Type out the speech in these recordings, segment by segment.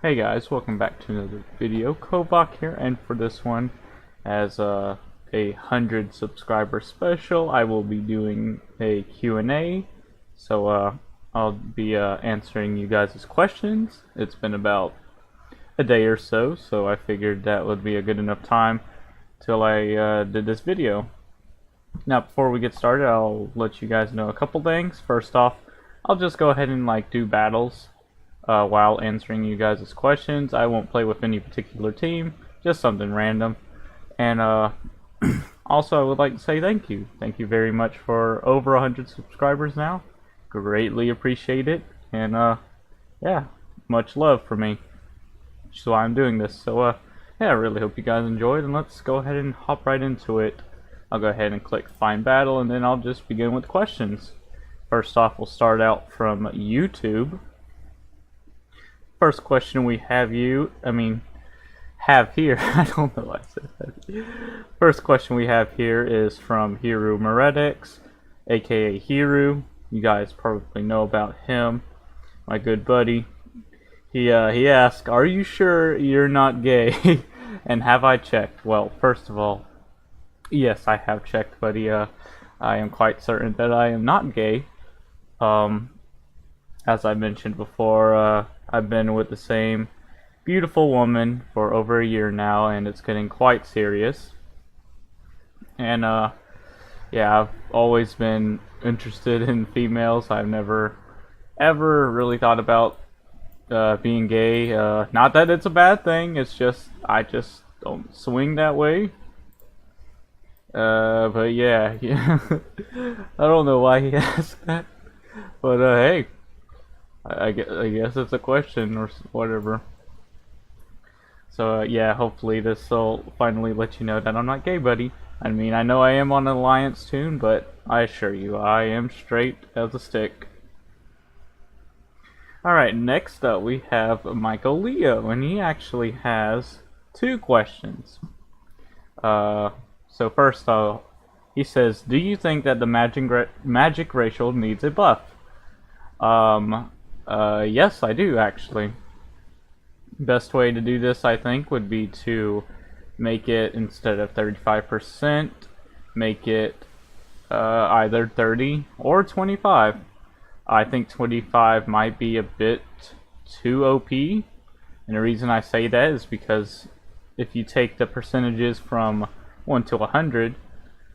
Hey guys, welcome back to another video. Kovok here, and for this one, as a 100 subscriber special, I will be doing a Q&A. So I'll be answering you guys' questions. It's been about a day or so, so I figured that would be a good enough time till I did this video. Now, before we get started, I'll let you guys know a couple things. First off, I'll just go ahead and do battles while answering you guys' questions. I won't play with any particular team, just something random. And also, I would like to say thank you. Thank you very much for over 100 subscribers now. Greatly appreciate it. And yeah, much love for me. Which is why I'm doing this. So yeah, I really hope you guys enjoyed, and let's go ahead and hop right into it. I'll go ahead and click Find Battle, and then I'll just begin with questions. First off, we'll start out from YouTube. First question we have here. I don't know why I said that. First question we have here is from Hiru Meredix, aka Hiru. You guys probably know about him, my good buddy. He asked, "Are you sure you're not gay?" And have I checked? Well, first of all, yes, I have checked, buddy. I am quite certain that I am not gay. As I mentioned before, I've been with the same beautiful woman for over a year now, and it's getting quite serious. And yeah, I've always been interested in females. I've never ever really thought about being gay. Not that it's a bad thing, it's just I just don't swing that way. But yeah, I don't know why he asked that, but hey, I guess it's a question or whatever. So yeah, hopefully this will finally let you know that I'm not gay, buddy. I mean, I know I am on an alliance tune, but I assure you, I am straight as a stick. Alright, next up we have Michael Leo, and he actually has two questions. So first he says, "Do you think that the magic racial needs a buff?" Yes, I do, actually. Best way to do this, I think, would be to make it, instead of 35%, make it either 30 or 25. I think 25 might be a bit too OP, and the reason I say that is because if you take the percentages from 1 to 100,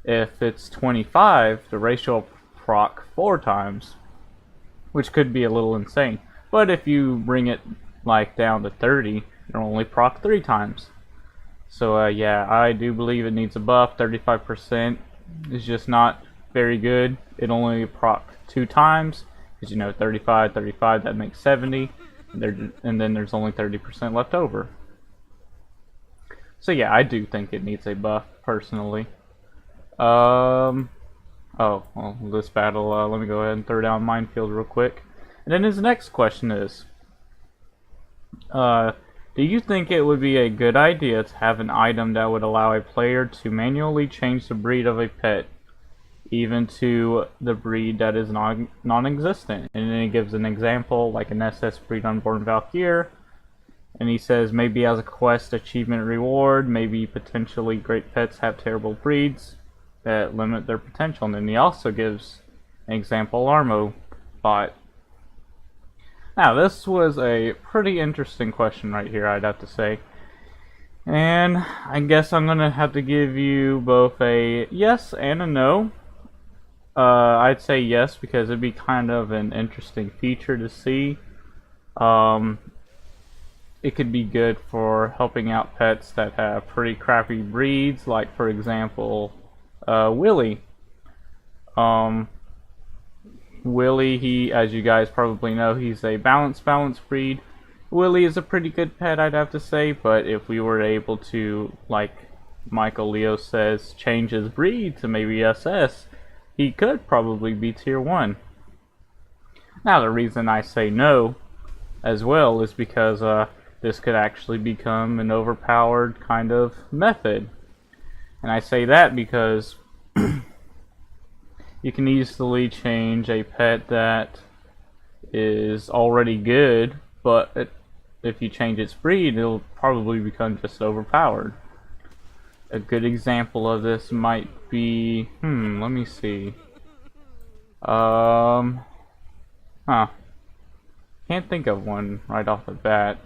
if it's 25, the ratio will proc 4 times, which could be a little insane. But if you bring it down to 30, it'll only proc 3 times. So yeah, I do believe it needs a buff. 35% is just not very good. It only proc 2 times, because 35, that makes 70, and then there's only 30% left over. So yeah, I do think it needs a buff, personally. Oh, well, this battle, let me go ahead and throw down Minefield real quick. And then his next question is, do you think it would be a good idea to have an item that would allow a player to manually change the breed of a pet, even to the breed that is non-existent? And then he gives an example, like an SS breed Unborn Valkyr. And he says, maybe as a quest achievement reward, maybe potentially great pets have terrible breeds that limit their potential. And then he also gives an example, Armo bot. Now, this was a pretty interesting question right here, I'd have to say. And I guess I'm going to have to give you both a yes and a no. I'd say yes, because it'd be kind of an interesting feature to see. It could be good for helping out pets that have pretty crappy breeds, like, for example, Willy. Willy, as you guys probably know, he's a balanced breed. Willy is a pretty good pet, I'd have to say, but if we were able to, like Michael Leo says, change his breed to maybe SS, he could probably be tier 1. Now, the reason I say no as well is because this could actually become an overpowered kind of method. And I say that because you can easily change a pet that is already good, but if you change its breed, it'll probably become just overpowered. A good example of this might be, let me see. Huh. Can't think of one right off the bat.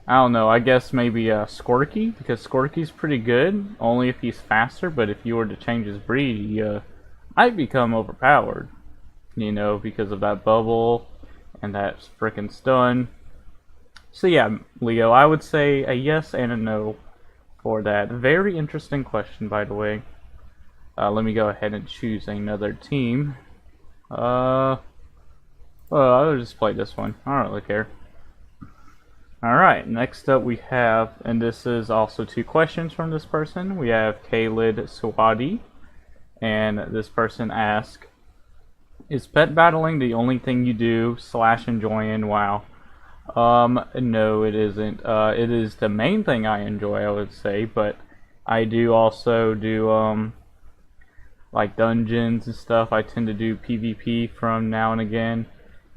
I don't know, I guess maybe Squirky, because Squirky's pretty good, only if he's faster, but if you were to change his breed, he might become overpowered. You know, because of that bubble and that frickin' stun. So yeah, Leo, I would say a yes and a no for that. Very interesting question, by the way. Let me go ahead and choose another team. Well, I'll just play this one. I don't really care. Alright, next up we have, and this is also 2 questions from this person. We have Khalid Swadi, and this person asks, is pet battling the only thing you do / enjoy in WoW? No, it isn't. It is the main thing I enjoy, I would say, but I do also do, like dungeons and stuff. I tend to do PvP from now and again.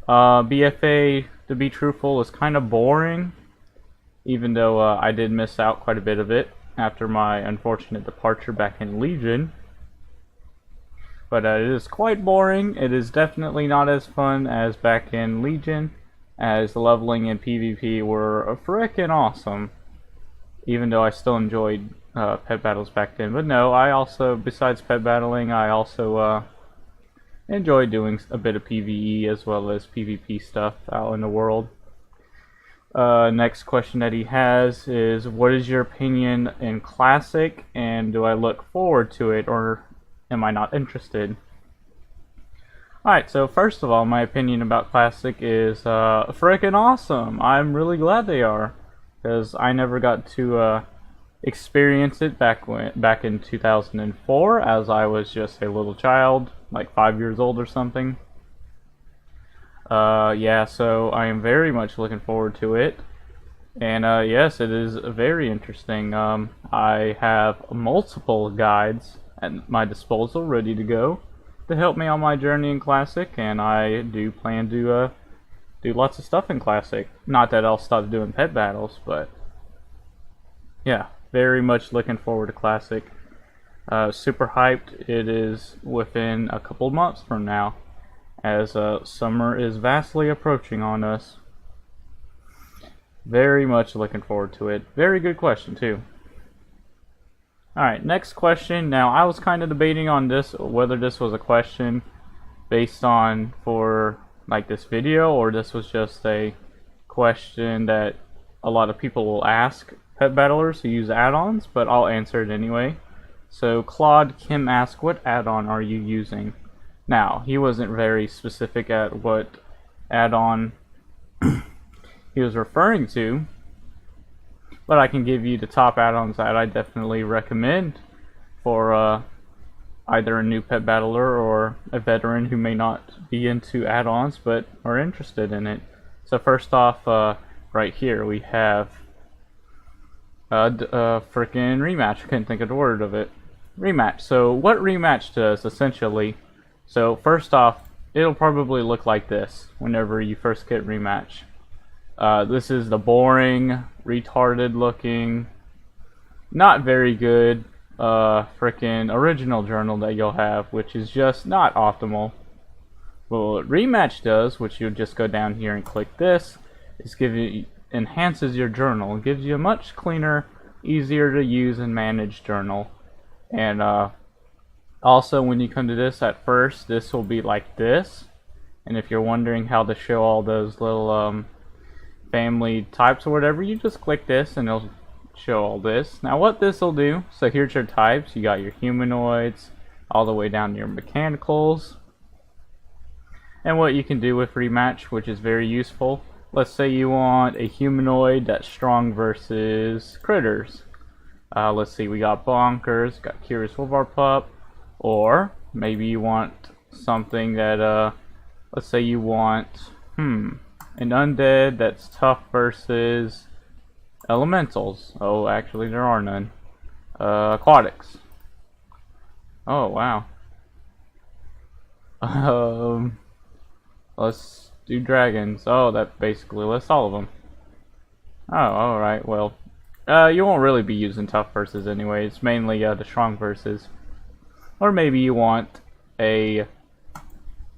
BFA, to be truthful, is kind of boring, even though I did miss out quite a bit of it after my unfortunate departure back in Legion. But it is quite boring. It is definitely not as fun as back in Legion, as leveling and PvP were frickin' awesome. Even though I still enjoyed pet battles back then. But no, I also, besides pet battling, I also enjoy doing a bit of PvE as well as PvP stuff out in the world. Next question that he has is, what is your opinion in Classic, and do I look forward to it, or am I not interested? Alright, so first of all, my opinion about Classic is frickin' awesome. I'm really glad they are, because I never got to experience it back in 2004, as I was just a little child, like 5 years old or something. Yeah, so I am very much looking forward to it. And yes, it is very interesting. I have multiple guides at my disposal ready to go to help me on my journey in Classic, and I do plan to do lots of stuff in Classic. Not that I'll stop doing pet battles, but yeah, very much looking forward to Classic. Super hyped. It is within a couple months from now, as summer is vastly approaching on us. Very much looking forward to it. Very good question too. Alright, next question. Now, I was kind of debating on this, whether this was a question based on for like this video, or this was just a question that a lot of people will ask pet battlers who use add-ons, but I'll answer it anyway. So Claude Kim asked, what add-on are you using? Now, he wasn't very specific at what add-on he was referring to, but I can give you the top add-ons that I definitely recommend for either a new pet battler or a veteran who may not be into add-ons but are interested in it. So first off, right here we have frickin' Rematch. I couldn't think of the word of it. Rematch. So what Rematch does, essentially, so first off, it'll probably look like this whenever you first get Rematch. This is the boring, retarded looking, not very good frickin' original journal that you'll have, which is just not optimal. But what Rematch does, which you'll just go down here and click this, is enhances your journal. It gives you a much cleaner, easier to use and manage journal. And also, when you come to this at first, this will be like this. And if you're wondering how to show all those little family types or whatever, you just click this and it'll show all this. Now what this will do, so here's your types. You got your humanoids all the way down to your mechanicals. And what you can do with Rematch, which is very useful, let's say you want a humanoid that's strong versus critters. Let's see, we got Bonkers, got Curious Wolvar Pup, or maybe you want something that, let's say you want, an undead that's tough versus elementals. Oh, actually there are none. Aquatics. Oh, wow. Let's Do dragons. Oh, that basically lists all of them. Oh, alright, well. You won't really be using tough verses anyway. It's mainly the strong verses. Or maybe you want a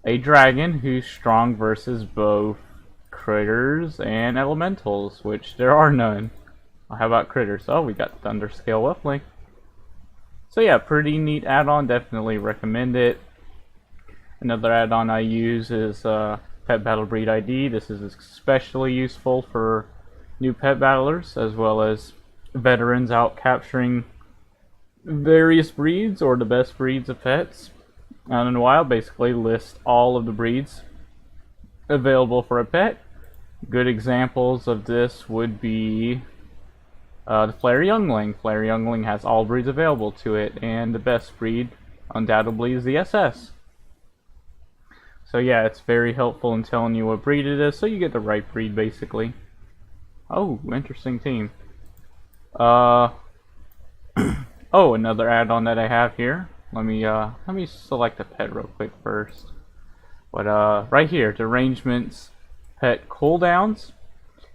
dragon who's strong versus both critters and elementals, which there are none. Well, how about critters? Oh, we got Thunderscale Wuffling. So yeah, pretty neat add-on. Definitely recommend it. Another add-on I use is Pet Battle Breed ID. This is especially useful for new pet battlers as well as veterans out capturing various breeds or the best breeds of pets out in the wild. Basically list all of the breeds available for a pet. Good examples of this would be the Flare Youngling. Flare Youngling has all breeds available to it, and the best breed undoubtedly is the SS. So yeah, it's very helpful in telling you what breed it is, so you get the right breed basically. Oh, interesting team. Oh, another add-on that I have here. Let me select a pet real quick first. But right here, derangements, pet cooldowns.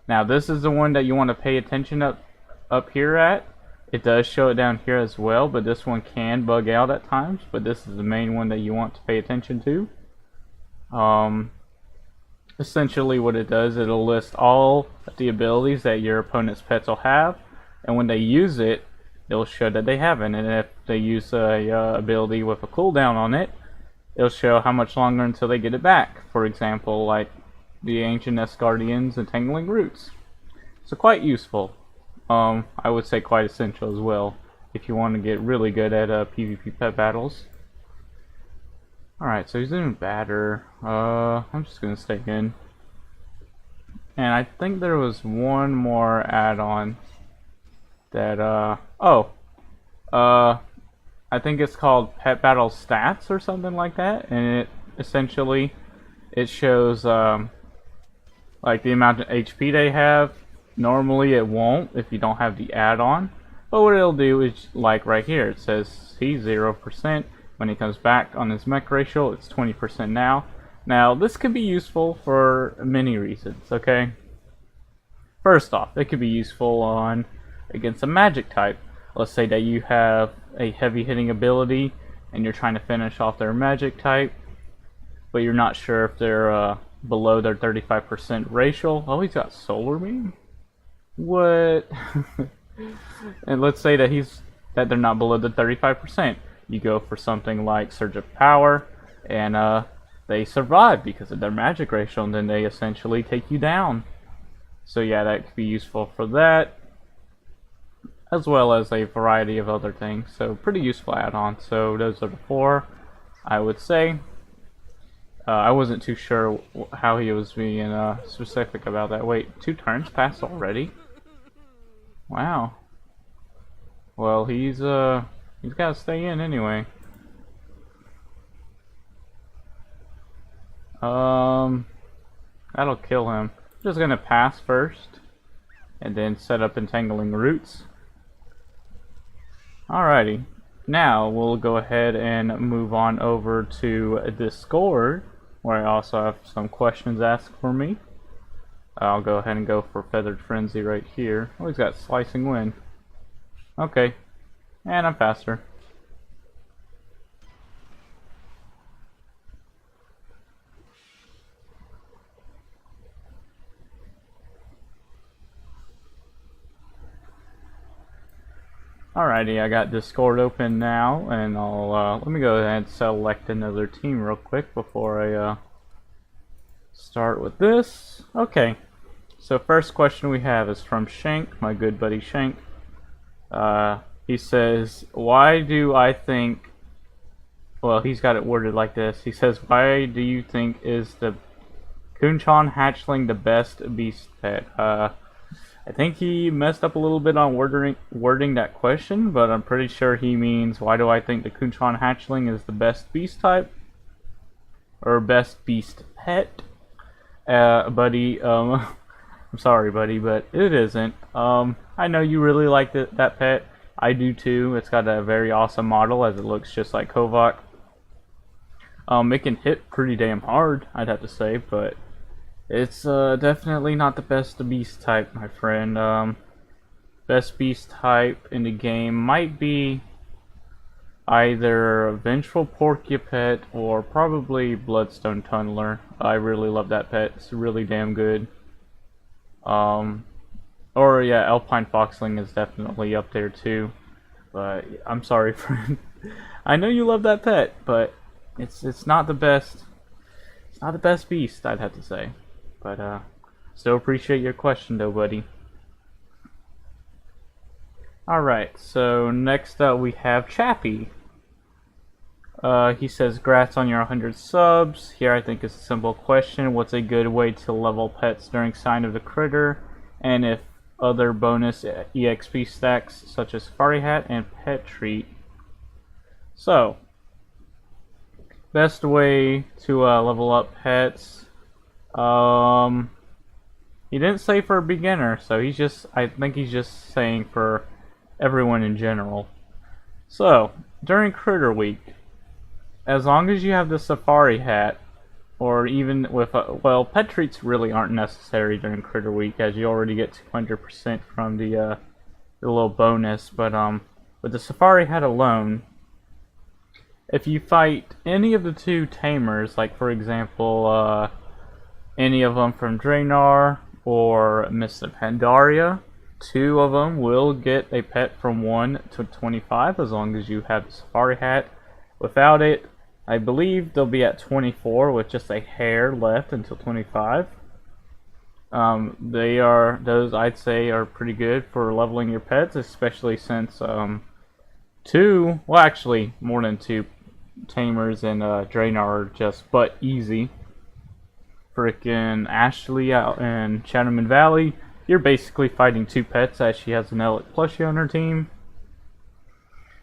Now this is the one that you want to pay attention up here at. It does show it down here as well, but this one can bug out at times. But this is the main one that you want to pay attention to. Essentially what it does, it'll list all of the abilities that your opponent's pets will have, and when they use it, it'll show that they have it. And if they use a ability with a cooldown on it, it'll show how much longer until they get it back. For example, like the Ancient Guardians and Tangling Roots. So quite useful. I would say quite essential as well if you want to get really good at PvP pet battles. Alright, so he's in batter. I'm just gonna stay in. And I think there was one more add-on that, I think it's called Pet Battle Stats or something like that. And it essentially, it shows, like the amount of HP they have. Normally it won't if you don't have the add-on. But what it'll do is, like right here, it says he's 0%. When he comes back on his mech ratio, it's 20% now. Now, this could be useful for many reasons, okay? First off, it could be useful against a magic type. Let's say that you have a heavy hitting ability and you're trying to finish off their magic type, but you're not sure if they're below their 35% ratio. Oh, he's got Solar Beam? What? And let's say that they're not below the 35%. You go for something like Surge of Power, and they survive because of their magic ratio, and then they essentially take you down. So yeah, that could be useful for that, as well as a variety of other things. So pretty useful add-on. So those are the four, I would say. I wasn't too sure how he was being specific about that. Wait, 2 turns passed already? Wow. Well, he's got to stay in anyway. That'll kill him. Just gonna pass first, and then set up Entangling Roots. Alrighty. Now we'll go ahead and move on over to Discord, where I also have some questions asked for me. I'll go ahead and go for Feathered Frenzy right here. Oh, he's got Slicing Wind. Okay. And I'm faster. Alrighty, I got Discord open now, and I'll let me go ahead and select another team real quick before I start with this. Okay, so first question we have is from Shank, my good buddy Shank. He says, why do I think, well, he's got it worded like this. He says, why do you think is the Kunchan hatchling the best beast pet? I think he messed up a little bit on wording that question, but I'm pretty sure he means, why do I think the Kunchan hatchling is the best beast type? Or best beast pet? Buddy, I'm sorry, buddy, but it isn't. I know you really like that pet. I do too. It's got a very awesome model, as it looks just like Kovok. It can hit pretty damn hard, I'd have to say, but It's definitely not the best beast type, my friend. Best beast type in the game might be either Vengeful Porcupet or probably Bloodstone Tunneler. I really love that pet. It's really damn good. Or yeah, Alpine Foxling is definitely up there too. But I'm sorry, friend. I know you love that pet, but it's not the best. It's not the best beast, I'd have to say. But still appreciate your question, though, buddy. Alright, so next up we have Chappie. He says, "Grats on your 100 subs. Here I think is a simple question. What's a good way to level pets during Sign of the Critter? And if other bonus EXP stacks such as Safari Hat and Pet Treat?" So, best way to level up pets. He didn't say for a beginner, so I think he's just saying for everyone in general. So, during Critter Week, as long as you have the Safari Hat, or even with, well, Pet Treats really aren't necessary during Critter Week, as you already get 200% from the little bonus, but with the Safari Hat alone, if you fight any of the two tamers, like for example, any of them from Draenor or Mr. Pandaria, 2 of them will get a pet from 1 to 25 as long as you have the Safari Hat. Without it, I believe they'll be at 24 with just a hair left until 25. Those I'd say are pretty good for leveling your pets, especially since actually more than 2 tamers in Draenor are just but easy. Frickin' Ashley out in Shadowman Valley, you're basically fighting 2 pets as she has an Elec plushie on her team.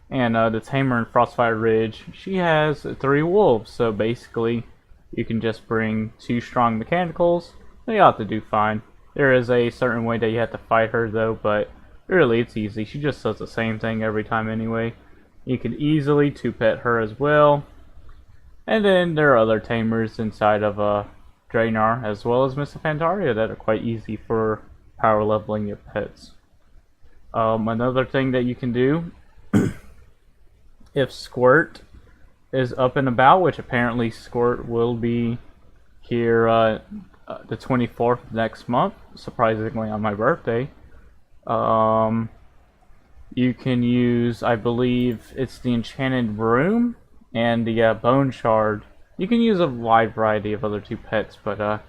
And the tamer in Frostfire Ridge, she has 3 wolves, so basically you can just bring 2 strong mechanicals. They ought to do fine. There is a certain way that you have to fight her though, but really it's easy. She just does the same thing every time anyway. You can easily 2-pet her as well. And then there are other tamers inside of Draenor, as well as Mr. Pandaria, that are quite easy for power leveling your pets. Another thing that you can do, if Squirt is up and about, which apparently Squirt will be here the 24th next month, surprisingly on my birthday, you can use, I believe it's the Enchanted Broom and the Bone Shard. You can use a wide variety of other 2 pets, but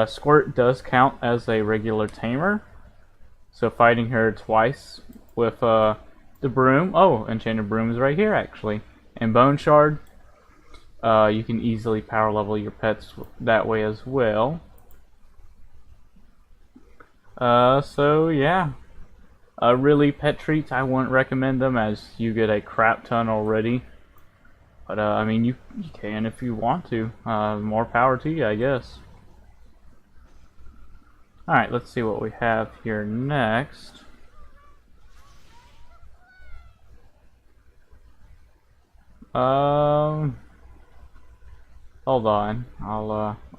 Squirt does count as a regular tamer. So fighting her twice with the Broom. Oh, Enchanted Broom is right here actually. And Bone Shard. You can easily power level your pets that way as well. So yeah. Really, Pet Treats, I wouldn't recommend them as you get a crap ton already. But, I mean, you can if you want to. More power to you, I guess. Alright, let's see what we have here next. Hold on.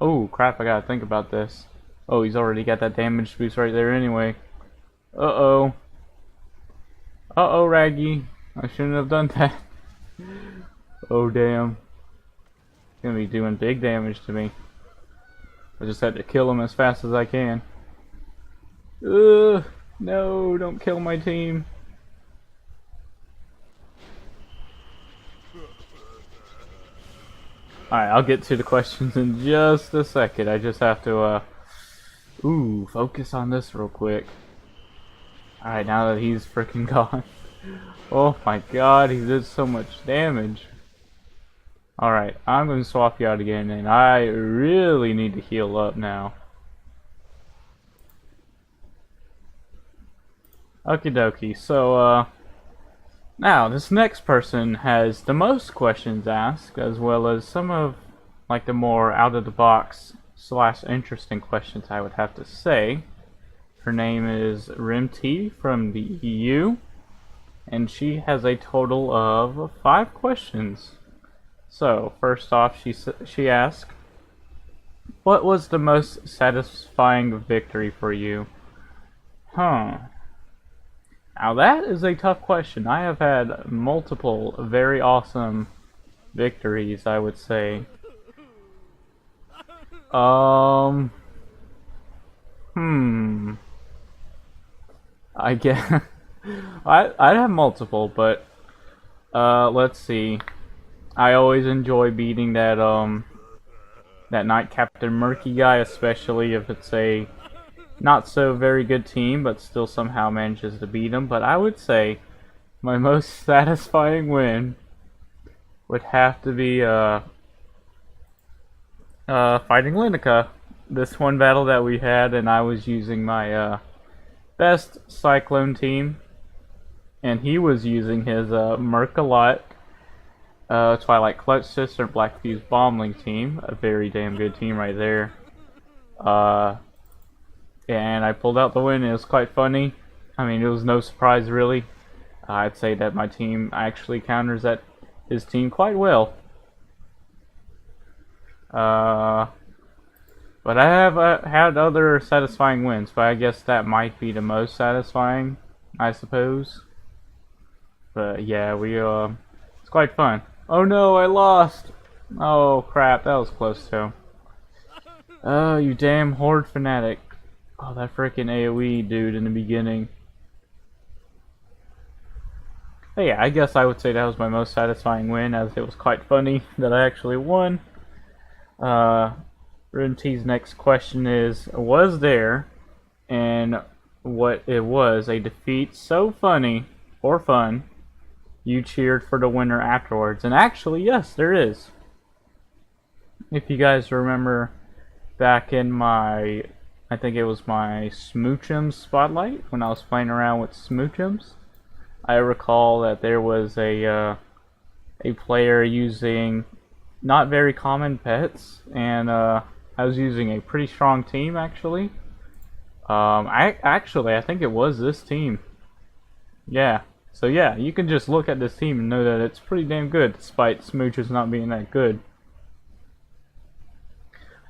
Oh, crap, I gotta think about this. Oh, he's already got that damage boost right there anyway. Uh-oh. Uh-oh, Raggy. I shouldn't have done that. Oh damn. It's gonna be doing big damage to me. I just had to kill him as fast as I can. Ugh, no, don't kill my team. Alright, I'll get to the questions in just a second. I just have to focus on this real quick. Alright, now that he's freaking gone. Oh my god, he did so much damage. Alright, I'm going to swap you out again, and I really need to heal up now. Okie dokie, so, now, this next person has the most questions asked, as well as some of, like, the more out-of-the-box / interesting questions, I would have to say. Her name is Rimt from the EU, and she has a total of 5 questions. So, first off, she asked, What was the most satisfying victory for you? Huh. Now that is a tough question. I have had multiple very awesome victories, I would say. Um, hmm. I guess I have multiple, but let's see. I always enjoy beating that Knight Captain Murky guy, especially if it's a not so very good team, but still somehow manages to beat him. But I would say my most satisfying win would have to be fighting Linica. This one battle that we had, and I was using my best Cyclone team, and he was using his Merc-a-Lot Twilight Clutch Sister Black Fuse Bombling team. A very damn good team right there. And I pulled out the win. It was quite funny. I mean, it was no surprise really. I'd say that my team actually counters that his team quite well. But I have had other satisfying wins, but I guess that might be the most satisfying, I suppose. But yeah, it's quite fun. Oh no, I lost! Oh crap, that was close too. Oh, you damn Horde fanatic. Oh, that freaking AoE dude in the beginning. But yeah, I guess I would say that was my most satisfying win, as it was quite funny that I actually won. Rune T's next question is, was there, and what it was, a defeat so funny, or fun, you cheered for the winner afterwards? And actually, yes, there is. If you guys remember back in my, I think it was my Smoochums spotlight, when I was playing around with Smoochums, I recall that there was a player using not very common pets, and I was using a pretty strong team actually. I think it was this team. Yeah. So yeah, you can just look at this team and know that it's pretty damn good, despite Smoochers not being that good.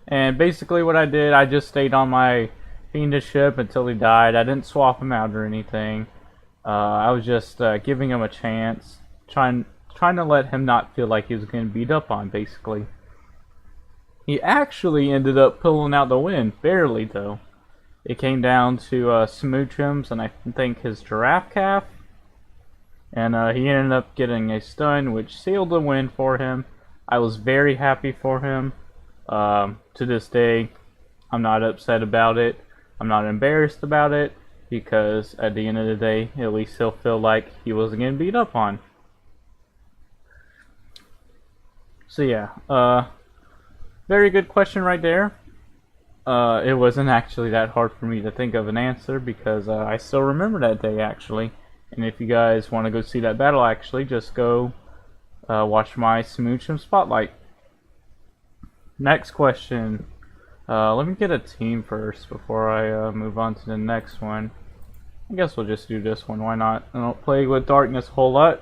And basically what I did, I just stayed on my Fiendish ship until he died. I didn't swap him out or anything. I was just giving him a chance, trying to let him not feel like he was getting beat up on, basically. He actually ended up pulling out the win, barely though. It came down to Smoochums and I think his Giraffe Calf. And he ended up getting a stun, which sealed the win for him. I was very happy for him. To this day, I'm not upset about it. I'm not embarrassed about it, because at the end of the day, at least he'll feel like he wasn't getting beat up on. So yeah, very good question right there. It wasn't actually that hard for me to think of an answer, because I still remember that day actually. And if you guys want to go see that battle, actually, just go watch my Smoochum Spotlight. Next question. Let me get a team first before I move on to the next one. I guess we'll just do this one. Why not? I don't play with darkness a whole lot.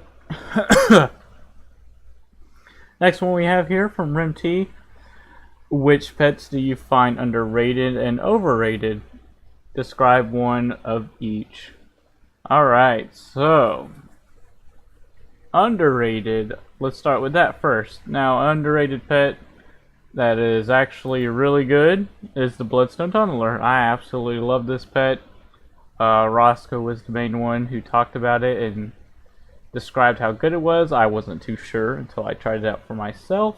Next one we have here from Rim T. Which pets do you find underrated and overrated? Describe one of each. Alright, so underrated. Let's start with that first. Now, underrated pet that is actually really good is the Bloodstone Tunneler. I absolutely love this pet. Roscoe was the main one who talked about it and described how good it was. I wasn't too sure until I tried it out for myself.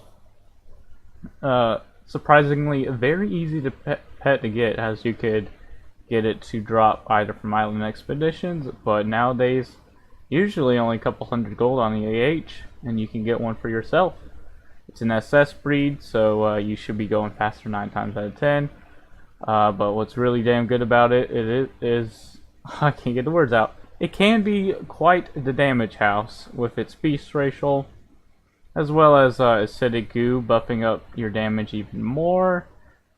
Surprisingly, very easy to pet to get, as you could get it to drop either from Island Expeditions, but nowadays usually only a couple hundred gold on the AH, and you can get one for yourself. It's an SS breed, so you should be going faster 9 times out of 10. But what's really damn good about it, is I can't get the words out. It can be quite the damage house with its beast racial, as well as acidic goo, buffing up your damage even more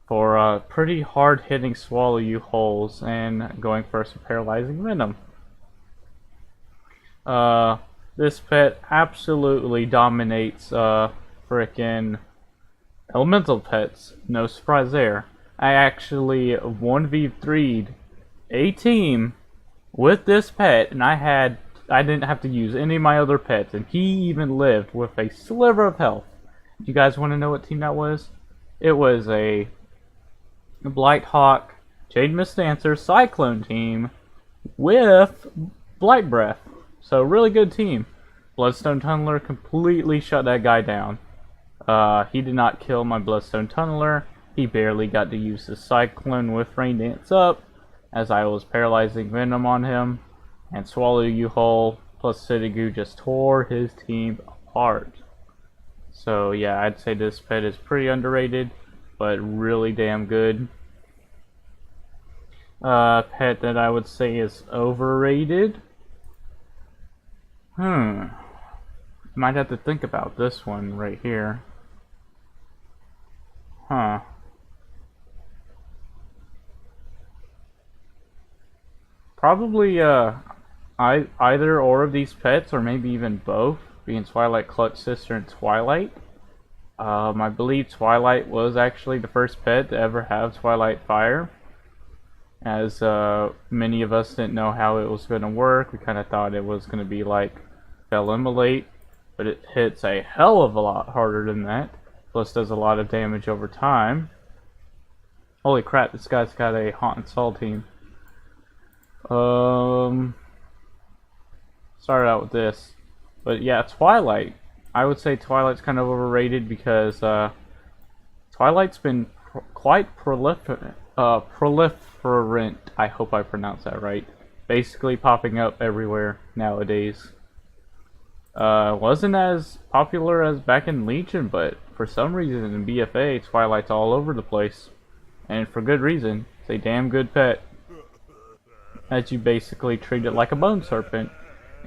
for pretty hard hitting swallow you holes and going for some paralyzing venom. This pet absolutely dominates frickin' Elemental pets, no surprise there. I actually 1v3'd a team with this pet, and I didn't have to use any of my other pets, and he even lived with a sliver of health. Do you guys want to know what team that was? It was a Blighthawk, Jade Mist Dancer, Cyclone team with Blight Breath. So really good team. Bloodstone Tunneler completely shut that guy down. He did not kill my Bloodstone Tunneler. He barely got to use the Cyclone with Rain Dance up, as I was paralyzing Venom on him, and Swallow You Whole plus Citigu just tore his team apart. So yeah, I'd say this pet is pretty underrated, but really damn good. Pet that I would say is overrated. Might have to think about this one right here. Probably either or of these pets, or maybe even both, being Twilight Clutch Sister and Twilight. I believe Twilight was actually the first pet to ever have Twilight Fire, as many of us didn't know how it was going to work. We kind of thought it was going to be like Fell Immolate, but it hits a hell of a lot harder than that, plus does a lot of damage over time. Holy crap, this guy's got a Haunt and Sol team. Started out with this, but yeah, Twilight. I would say Twilight's kind of overrated because Twilight's been quite proliferant. I hope I pronounced that right. Basically popping up everywhere nowadays. Wasn't as popular as back in Legion, but for some reason in BFA, Twilight's all over the place, and for good reason. It's a damn good pet, as you basically treat it like a Bone Serpent.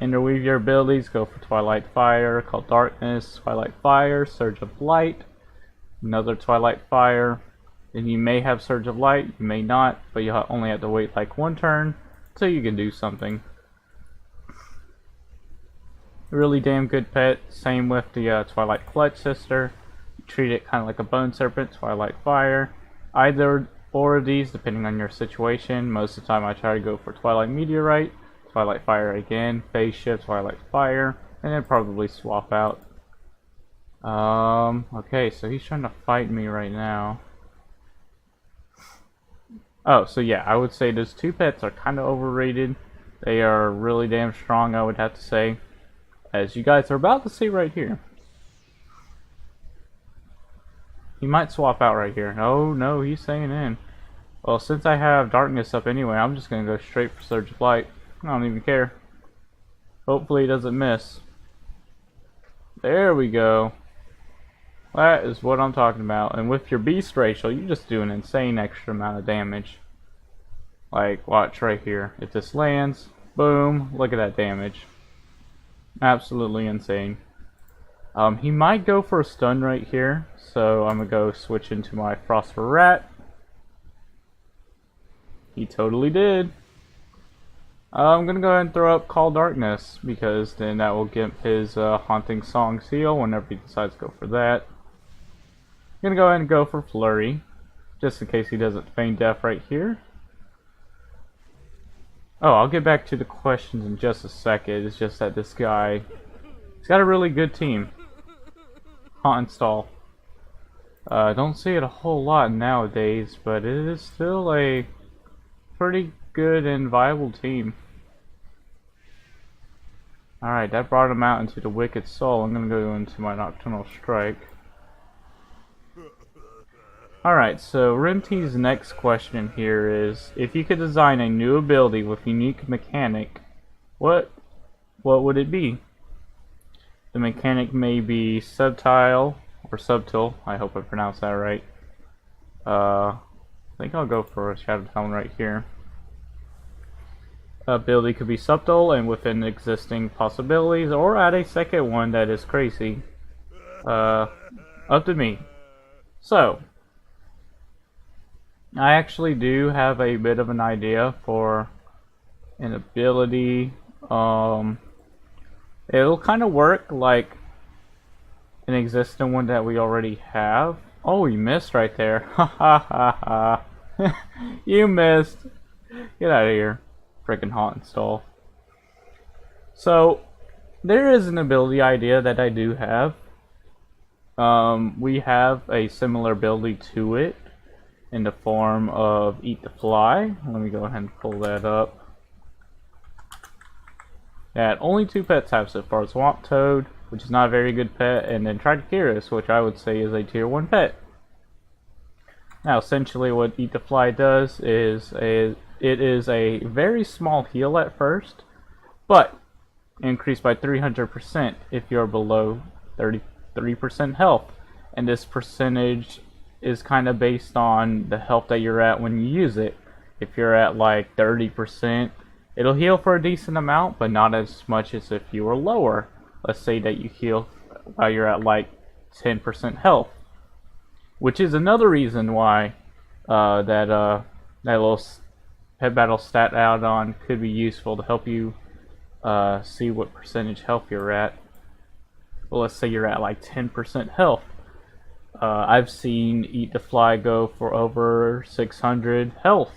Interweave your abilities, go for Twilight Fire, Call Darkness, Twilight Fire, Surge of Light, another Twilight Fire. Then you may have Surge of Light, you may not, but you only have to wait like one turn so you can do something. Really damn good pet. Same with the Twilight Clutch Sister. You treat it kind of like a Bone Serpent, Twilight Fire. Either or of these, depending on your situation. Most of the time I try to go for Twilight Meteorite, Twilight Fire again, Phase Shift, Twilight Fire, and then probably swap out. Okay, so he's trying to fight me right now. Oh, so yeah, I would say those two pets are kind of overrated. They are really damn strong, I would have to say, as you guys are about to see right here. He might swap out right here. Oh no, he's staying in. Well, since I have Darkness up anyway, I'm just going to go straight for Surge of Light. I don't even care. Hopefully he doesn't miss. There we go. That is what I'm talking about. And with your Beast Racial, you just do an insane extra amount of damage. Like, watch right here. If this lands, boom, look at that damage. Absolutely insane. He might go for a stun right here, so I'm going to go switch into my Phosphor Rat. He totally did. I'm going to go ahead and throw up Call Darkness, because then that will get his Haunting Song seal whenever he decides to go for that. I'm going to go ahead and go for Flurry, just in case he doesn't feign death right here. Oh, I'll get back to the questions in just a second. It's just that this guy, he's got a really good team. Haunt and Stall. Don't see it a whole lot nowadays, but it is still a pretty good and viable team. Alright, that brought him out into the Wicked Soul. I'm gonna go into my Nocturnal Strike. Alright, so Rimty's next question here is, if you could design a new ability with unique mechanic, what would it be? The mechanic may be subtile, or subtle, I hope I pronounced that right. I think I'll go for a Shadow Talon right here. Ability could be subtle and within existing possibilities, or add a second one that is crazy. Up to me. So, I actually do have a bit of an idea for an ability. It'll kind of work like an existing one that we already have. Oh, you missed right there. Ha ha ha ha. You missed. Get out of here. Freaking hot install. So, there is an ability idea that I do have. We have a similar ability to it in the form of Eat the Fly. Let me go ahead and pull that up. That only 2 pets have so far: Swamp Toad, which is not a very good pet, and then Triticurus, which I would say is a tier 1 pet. Now, essentially what Eat the Fly does is it is a very small heal at first, but increased by 300% if you're below 33% health. And this percentage is kind of based on the health that you're at when you use it. If you're at like 30%, it'll heal for a decent amount, but not as much as if you were lower. Let's say that you heal while you're at like 10% health, which is another reason why that little pet battle stat add-on could be useful to help you see what percentage health you're at. Well, let's say you're at like 10% health. I've seen Eat the Fly go for over 600 health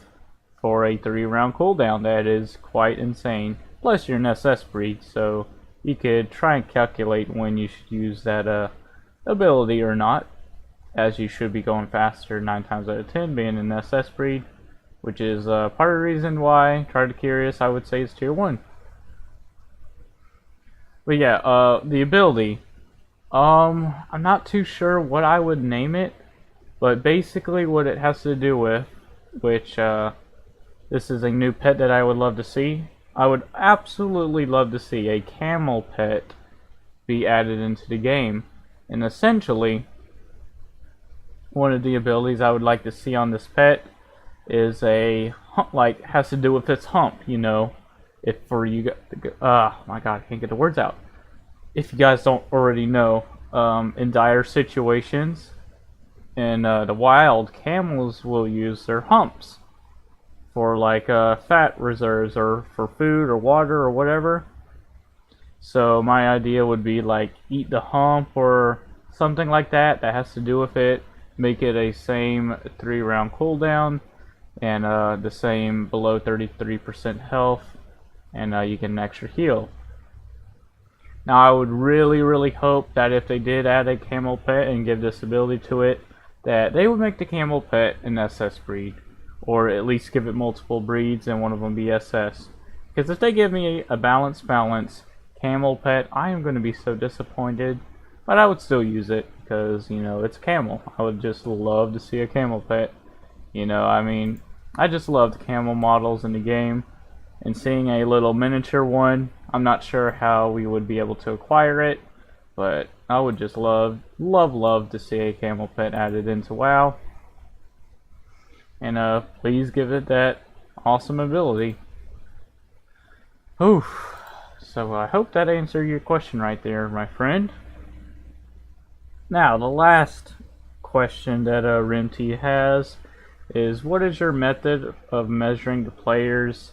for a 3-round cooldown. That is quite insane. Plus, you're an SS breed, so you could try and calculate when you should use that ability or not, as you should be going faster 9 times out of 10 being an SS breed, which is part of the reason why Triticurus I would say is tier 1. But yeah, the ability, I'm not too sure what I would name it, but basically what it has to do with, which this is a new pet that I would love to see. I would absolutely love to see a camel pet be added into the game. And essentially, one of the abilities I would like to see on this pet is a hump, like has to do with its hump, you know. If for you, my God, I can't get the words out. If you guys don't already know, in dire situations, in the wild, camels will use their humps for like fat reserves or for food or water or whatever. So my idea would be like eat the hump or something like that that has to do with it. Make it a same 3-round cooldown and the same below 33% health, and you get an extra heal. Now I would really hope that if they did add a camel pet and give this ability to it, that they would make the camel pet an SS breed, or at least give it multiple breeds and one of them be SS. Because if they give me a balanced camel pet, I am going to be so disappointed. But I would still use it because, you know, it's a camel. I would just love to see a camel pet. You know, I mean, I just love the camel models in the game. And seeing a little miniature one, I'm not sure how we would be able to acquire it. But I would just love to see a camel pet added into WoW. And please give it that awesome ability. Oof. So I hope that answered your question right there, my friend. Now, the last question that Rimty has is, what is your method of measuring the players'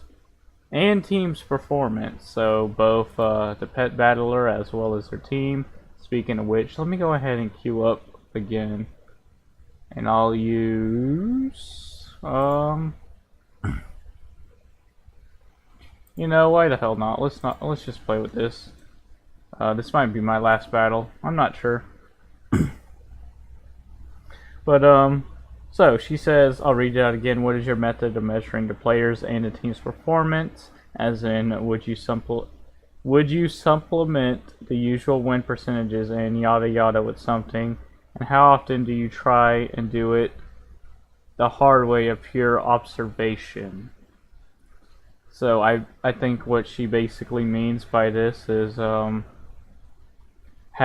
and team's performance? So both the pet battler as well as their team. Speaking of which, let me go ahead and queue up again, and I'll use you know, why the hell not? Let's just play with this. This might be my last battle. I'm not sure. But so she says, I'll read it out again. What is your method of measuring the players and the team's performance? As in, would you supplement the usual win percentages and yada yada with something? And how often do you try and do it the hard way of pure observation? So I think what she basically means by this is, how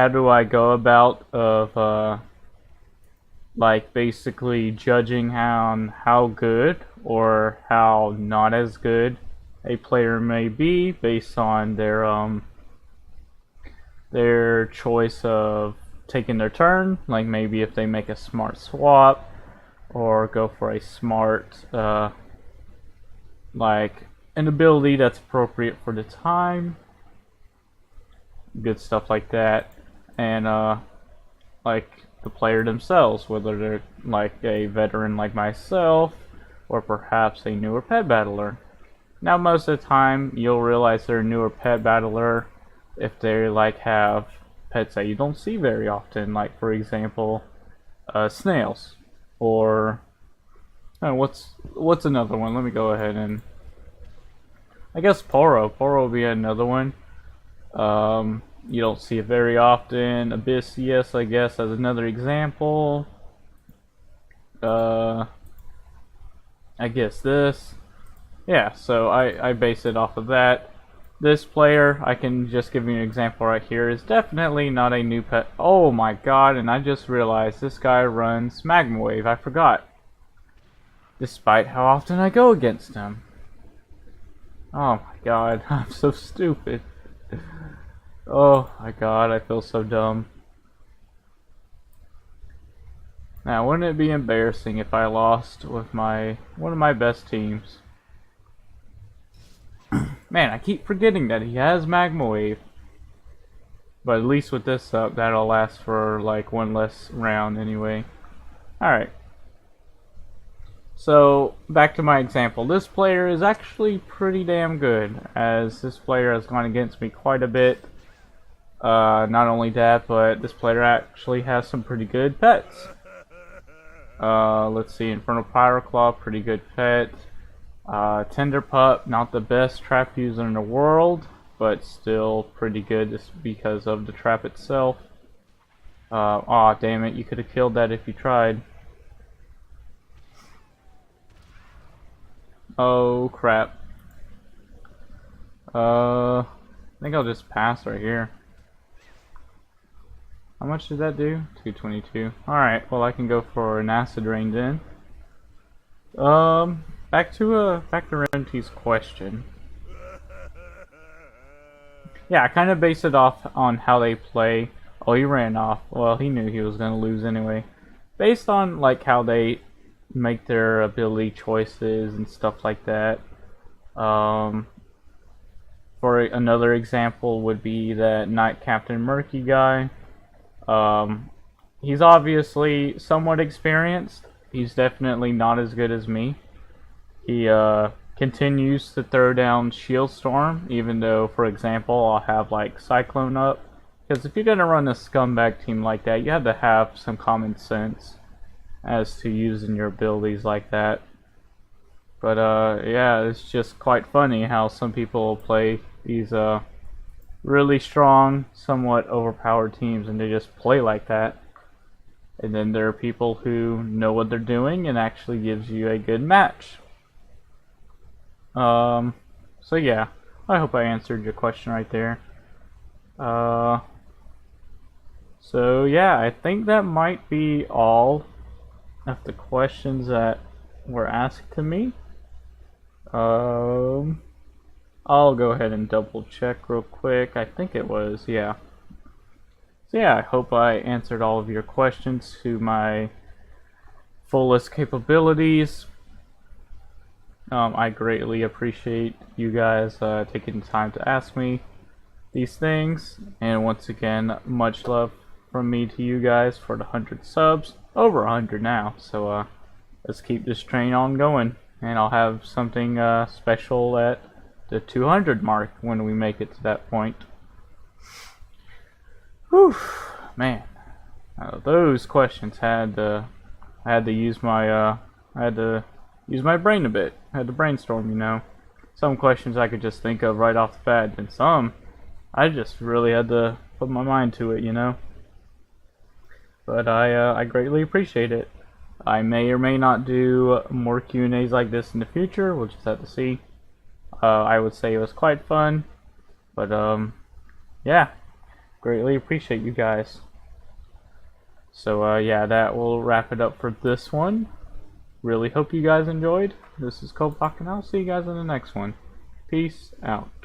do I go about of like basically judging how good or how not as good a player may be based on their choice of taking their turn, like maybe if they make a smart swap or go for a smart like an ability that's appropriate for the time, good stuff like that. And like the player themselves, whether they're like a veteran like myself, or perhaps a newer pet battler. Now, most of the time, you'll realize they're a newer pet battler if they like have pets that you don't see very often, like for example, snails, or what's another one? Let me go ahead and I guess Poro. Poro will be another one. You don't see it very often. Abyssius, I guess, as another example. I guess this. Yeah, so I base it off of that. This player, I can just give you an example right here, is definitely not a new pet. Oh my god, and I just realized this guy runs Magma Wave. I forgot. Despite how often I go against him. Oh my god, I'm so stupid. Oh my god, I feel so dumb. Now, wouldn't it be embarrassing if I lost with one of my best teams? Man, I keep forgetting that he has Magma Wave. But at least with this up, that'll last for like one less round anyway. Alright. So, back to my example. This player is actually pretty damn good, as this player has gone against me quite a bit. Not only that, but this player actually has some pretty good pets. Let's see, Infernal Pyroclaw, pretty good pet. Tenderpup, not the best trap user in the world, but still pretty good just because of the trap itself. Aw, damn it, you could have killed that if you tried. Oh, crap. I think I'll just pass right here. How much did that do? 222. Alright, well I can go for an acid rain then. Back to Renti's question. Yeah, I kind of base it off on how they play. Oh, he ran off. Well, he knew he was going to lose anyway. Based on like how they make their ability choices and stuff like that. For another example would be that Knight Captain Murky guy. He's obviously somewhat experienced. He's definitely not as good as me. He continues to throw down Shield Storm, even though, for example, I'll have like Cyclone up. Because if you're gonna run a scumbag team like that, you have to have some common sense as to using your abilities like that. But yeah, it's just quite funny how some people play these really strong, somewhat overpowered teams and they just play like that. And then there are people who know what they're doing and actually gives you a good match. So yeah, I hope I answered your question right there. So yeah, I think that might be all of the questions that were asked to me. I'll go ahead and double check real quick. I think it was, yeah. So yeah, I hope I answered all of your questions to my fullest capabilities. I greatly appreciate you guys taking the time to ask me these things. And once again, much love from me to you guys for the 100 subs. Over 100 now, so let's keep this train on going. And I'll have something special at the 200 mark when we make it to that point. Whew, man, those questions had I had to use my brain a bit. I had to brainstorm, you know. Some questions I could just think of right off the bat, and some I just really had to put my mind to it, you know. But I greatly appreciate it. I may or may not do more Q&As like this in the future. We'll just have to see. I would say it was quite fun, but yeah, greatly appreciate you guys. So yeah, that will wrap it up for this one. Really hope you guys enjoyed. This is Kovok, and I'll see you guys in the next one. Peace out.